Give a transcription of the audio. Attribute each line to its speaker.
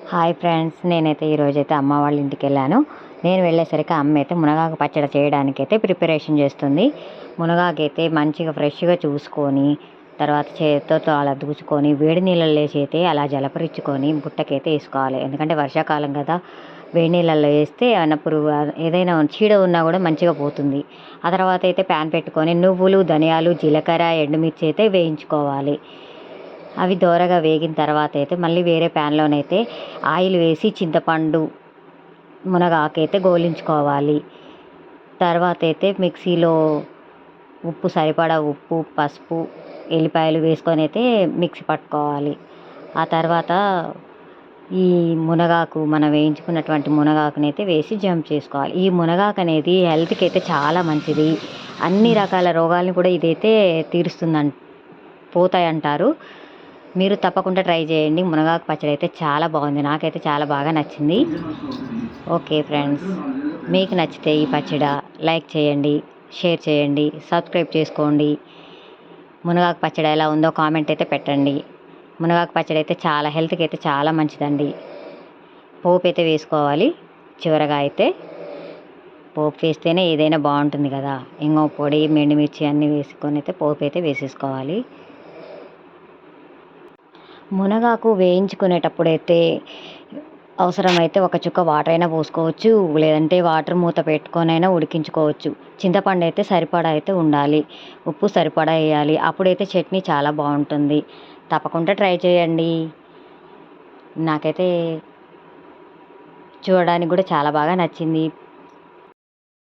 Speaker 1: Hi friends, నేనైతే ఈరోజైతే అమ్మ వాళ్ళ ఇంటికి వెళ్ళాను. నేను వెళ్ళేసరికి అమ్మ అయితే మునగాకు పచ్చడి చేయడానికైతే ప్రిపరేషన్ చేస్తుంది. మునగాకైతే మంచిగా ఫ్రెష్గా చూసుకొని, తర్వాత చేతితో అలా దూసుకొని వేడి నీళ్ళల్లో వేసి అయితే అలా జలపరించుకొని బుట్టకైతే వేసుకోవాలి. ఎందుకంటే వర్షాకాలం కదా, వేడి నీళ్ళల్లో వేస్తే ఏమైనా పురుగు ఏదైనా చీడ ఉన్నా కూడా మంచిగా పోతుంది. ఆ తర్వాత అయితే ప్యాన్ పెట్టుకొని నువ్వులు, ధనియాలు, జీలకర్ర, ఎండుమిర్చి అయితే వేయించుకోవాలి. అవి దోరగా వేగిన తర్వాత అయితే మళ్ళీ వేరే ప్యాన్లోనైతే ఆయిల్ వేసి చింతపండు, మునగాకైతే గోలించుకోవాలి. తర్వాత అయితే మిక్సీలో ఉప్పు సరిపడా ఉప్పు, పసుపు, ఎల్లిపాయలు వేసుకొని అయితే మిక్సీ పట్టుకోవాలి. ఆ తర్వాత ఈ మునగాకు మనం వేయించుకున్నటువంటి మునగాకునైతే వేసి జంప్ చేసుకోవాలి. ఈ మునగాకు అనేది హెల్త్కి అయితే చాలా మంచిది. అన్ని రకాల రోగాలను కూడా ఇదైతే పోతాయంటారు. మీరు తప్పకుండా ట్రై చేయండి. మునగాకు పచ్చడి అయితే చాలా బాగుంది. నాకైతే చాలా బాగా నచ్చింది. ఓకే ఫ్రెండ్స్, మీకు నచ్చితే ఈ పచ్చడి లైక్ చేయండి, షేర్ చేయండి, సబ్స్క్రైబ్ చేసుకోండి. మునగాకు పచ్చడి ఎలా ఉందో కామెంట్ అయితే పెట్టండి. మునగాకు పచ్చడి అయితే చాలా హెల్త్కి అయితే చాలా మంచిదండి. పోపు అయితే వేసుకోవాలి. చివరగా అయితే పోపు వేస్తేనే ఏదైనా బాగుంటుంది కదా. ఇంగో పొడి, ఎండుమిర్చి అన్నీ వేసుకొని అయితే పోపు అయితే వేసేసుకోవాలి. మునగాకు వేయించుకునేటప్పుడైతే అవసరమైతే ఒక చుక్క వాటర్ అయినా పోసుకోవచ్చు, లేదంటే వాటర్ మూత పెట్టుకొనైనా ఉడికించుకోవచ్చు. చింతపండు అయితే సరిపడా అయితే ఉండాలి, ఉప్పు సరిపడా వేయాలి. అప్పుడైతే చట్నీ చాలా బాగుంటుంది. తప్పకుండా ట్రై చేయండి. నాకైతే చూడడానికి కూడా చాలా బాగా నచ్చింది.